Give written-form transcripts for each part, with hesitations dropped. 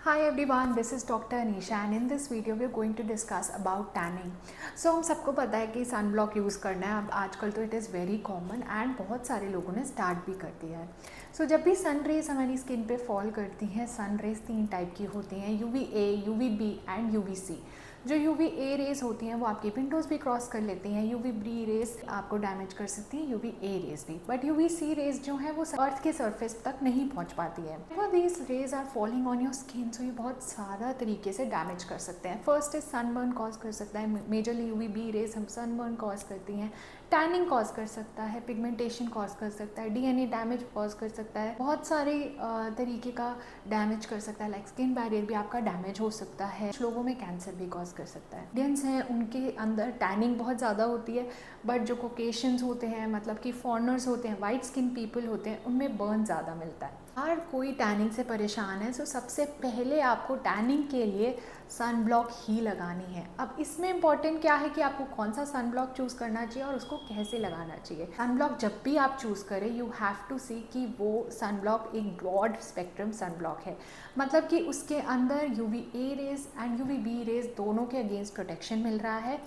Hi everyone, this is Dr. Anisha and in this video we are going to discuss about tanning. So हम सबको पता है कि sun block use करना है। अब आजकल तो it is very common and बहुत सारे लोगों ने स्टार्ट भी कर दिया है। सो जब भी सन रेज हमारी स्किन पे फॉल करती हैं, सन रेज 3 टाइप की होती हैं, UVA, UVB एंड UVC। जो UVA रेज होती हैं वो आपकी विंडोज़ भी क्रॉस कर लेती हैं, UVB रेज आपको डैमेज कर सकती हैं, UVA रेज भी, बट UVC रेज जो है वो अर्थ के सरफेस तक नहीं पहुंच पाती है। These rays are falling on your skin, so ये बहुत सारा तरीके से डैमेज कर सकते हैं। फर्स्ट इज सनबर्न कॉज कर सकता है, मेजरली UVB रेज हम सनबर्न कॉज करती हैं, टैनिंग कॉज कर सकता है, पिगमेंटेशन कॉज कर सकता है, DNA डैमेज कॉज कर सकता है, बहुत सारे तरीके का डैमेज कर सकता है, लाइक स्किन बैरियर भी आपका डैमेज हो सकता है, कुछ लोगों में कैंसर भी कॉज कर सकता है। इंडियंस हैं उनके अंदर टैनिंग बहुत ज़्यादा होती है, बट जो कोकेशियंस होते हैं, मतलब कि फॉरेनर्स होते हैं, वाइट स्किन पीपल होते हैं, उनमें बर्न ज़्यादा मिलता है। हर कोई टैनिंग से परेशान है, सो सबसे पहले आपको टैनिंग के लिए सन ब्लॉक ही लगानी है। अब इसमें इम्पॉर्टेंट क्या है कि आपको कौन सा सन ब्लॉक चूज़ करना चाहिए और उसको कैसे लगाना चाहिए। सन ब्लॉक जब भी आप चूज़ करें, यू हैव टू सी कि वो सन ब्लॉक एक ब्रॉड स्पेक्ट्रम सन ब्लॉक है, मतलब कि उसके अंदर UVA rays and UVB rays दोनों के अगेंस्ट प्रोटेक्शन मिल रहा है।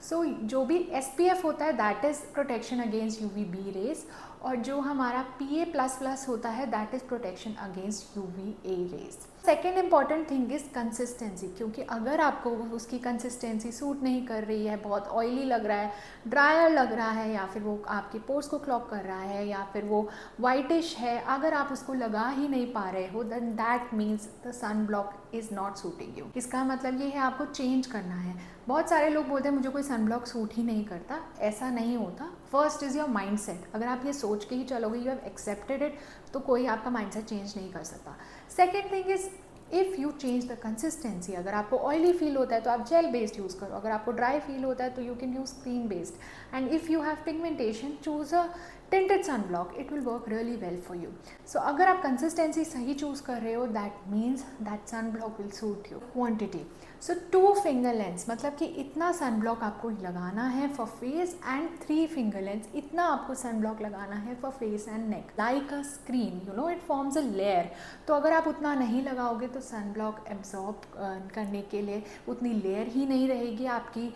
सो जो भी SPF होता है that is protection against UVB rays, और जो हमारा PA++ होता है that is protection against UVA rays. Second important thing is consistency, क्योंकि अगर आपको उसकी कंसिस्टेंसी सूट नहीं कर रही है, बहुत ऑयली लग रहा है, ड्रायर लग रहा है, या फिर वो आपके पोर्स को क्लॉग कर रहा है, या फिर वो वाइटिश है, अगर आप उसको लगा ही नहीं पा रहे हो, then that means the sun block is not suiting you. इसका मतलब ये है आपको चेंज करना है। बहुत सारे लोग बोलते हैं मुझे कोई सन ब्लॉक सूट ही नहीं करता, ऐसा नहीं होता। First is your mind set. अगर आप ये सोच के ही चलोगे, यू हैव एक्सेप्टेड इट, तो कोई आपका माइंड सेट चेंज नहीं कर सकता। Second thing is if you change the consistency. अगर आपको ऑयली फील होता है तो आप जेल बेस्ड यूज़ करो, अगर आपको ड्राई फील होता है तो you can use cream based, and if you have pigmentation choose a tinted sunblock, it will work really well for you. So अगर आप कंसिस्टेंसी सही चूज़ कर रहे हो, that means that sunblock will suit you. Quantity, so 2 finger lengths, मतलब कि इतना sunblock आपको लगाना है for face, and 3 finger lengths, इतना आपको sunblock लगाना है for face and neck. Like a screen, you know, it forms a layer. तो अगर आप उतना नहीं लगाओगे तो sunblock एब्जॉर्ब करने के लिए उतनी लेयर ही नहीं रहेगी आपकी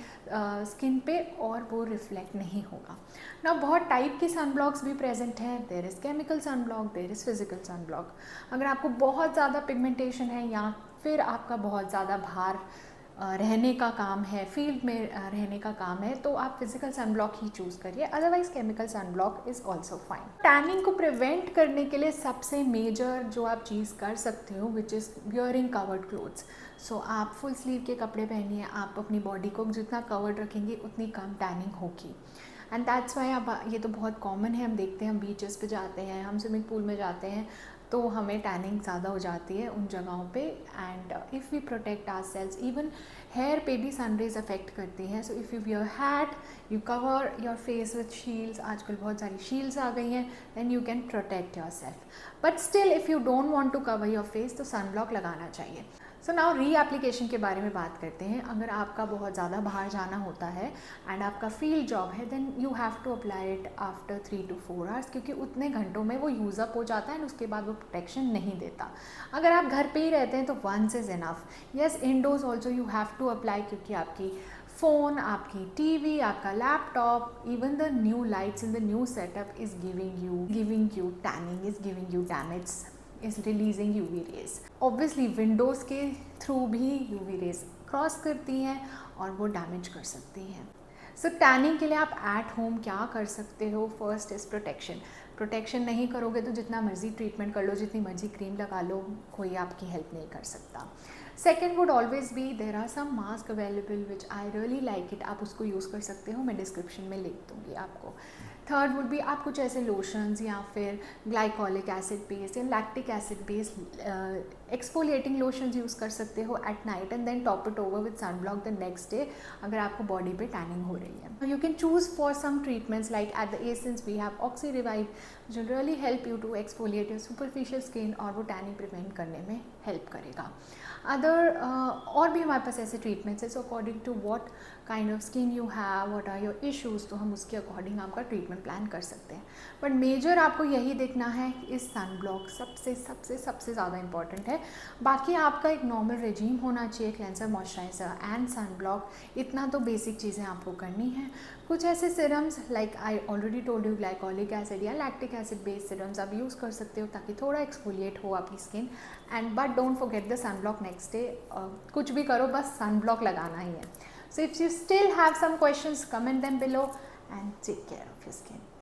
स्किन पे, और वो रिफ्लेक्ट नहीं होगा ना। बहुत टाइप के सनब्लॉक्स भी प्रेजेंट हैं। There is chemical sunblock, there is physical sunblock. अगर आपको बहुत ज़्यादा पिगमेंटेशन है, या फिर आपका बहुत ज़्यादा बाहर रहने का काम है, फील्ड में रहने का काम है, तो आप फिजिकल सनब्लॉक ही चूज़ करिए, otherwise chemical sunblock is also fine. Tanning को प्रिवेंट करने के लिए सबसे मेजर जो आप चीज़ कर सकते हो, which is wearing covered clothes. So आप फुल स्लीव के कपड़े पहनिए, आप अपनी बॉडी को जितना कवर्ड रखेंगे उतनी कम टैनिंग होगी। एंड दैट्स वाई अब ये तो बहुत कॉमन है, हम देखते हैं, हम बीचेस पे जाते हैं, हम स्विमिंग पूल में जाते हैं, तो हमें टैनिंग ज़्यादा हो जाती है उन जगहों पे। And if we protect ourselves, even hair पे भी सनरेज अफेक्ट करती हैं। So if you wear hat, you cover your face with shields, आजकल बहुत सारी शील्ड्स आ गई हैं, then you can protect yourself. But still if you don't want to cover your face, तो सन ब्लॉक लगाना चाहिए। सो नाउ री एप्लीकेशन के बारे में बात करते हैं। अगर आपका बहुत ज़्यादा बाहर जाना होता है एंड आपका फील्ड जॉब है, then you have to apply it after 3 to 4 hours, क्योंकि उतने घंटों में वो यूज़ अप हो जाता है एंड उसके बाद वो प्रोटेक्शन नहीं देता। अगर आप घर पे ही रहते हैं तो once is enough. Yes, indoors also you have to apply, क्योंकि आपकी फ़ोन, आपकी TV, आपका laptop, even the new lights in the new setup is giving you tanning, is giving you damage, is releasing UV rays. Obviously windows के through भी UV rays cross करती हैं और वो डैमेज कर सकती हैं। सो टैनिंग के लिए आप एट होम क्या कर सकते हो? फर्स्ट इज़ प्रोटेक्शन नहीं करोगे तो जितना मर्जी ट्रीटमेंट कर लो, जितनी मर्जी क्रीम लगा लो, कोई आपकी हेल्प नहीं कर सकता। Second would always be, there are some mask available which I really like it, आप उसको यूज़ कर सकते हो, मैं डिस्क्रिप्शन में लिख दूँगी आपको। थर्ड वुड बी, आप कुछ ऐसे लोशंस या फिर ग्लाइकोलिक एसिड बेस्ड या lactic acid based exfoliating lotions use कर सकते हो at night, and then top it over with sunblock the next day, अगर आपको बॉडी पे टैनिंग हो रही है। You can choose for some treatments like at the Essence we have Oxy Revive, which will really help you to exfoliate your superficial skin और वो tanning prevent करने में हेल्प करेगा। और भी हमारे पास ऐसे ट्रीटमेंट्स है, so according to what kind of skin you have, what are your issues, तो हम उसके अकॉर्डिंग आपका ट्रीटमेंट प्लान कर सकते हैं। बट मेजर आपको यही देखना है, इस सन ब्लॉक सबसे सबसे सबसे ज़्यादा इंपॉर्टेंट है। बाकी आपका एक नॉर्मल रेजीम होना चाहिए, cleanser, moisturiser and sun block, इतना तो बेसिक चीज़ें आपको करनी है। कुछ ऐसे serums like I already told you, glycolic acid या लैक्टिक एसिड बेस्ड सिरम्स आप यूज़ कर सकते हो ताकि थोड़ा एक्सफोलिएट हो आपकी skin. And but don't forget the sun block next day. कुछ भी करो, बस सन ब्लॉक लगाना ही है। So if you still have some questions, comment them below and take care of your skin.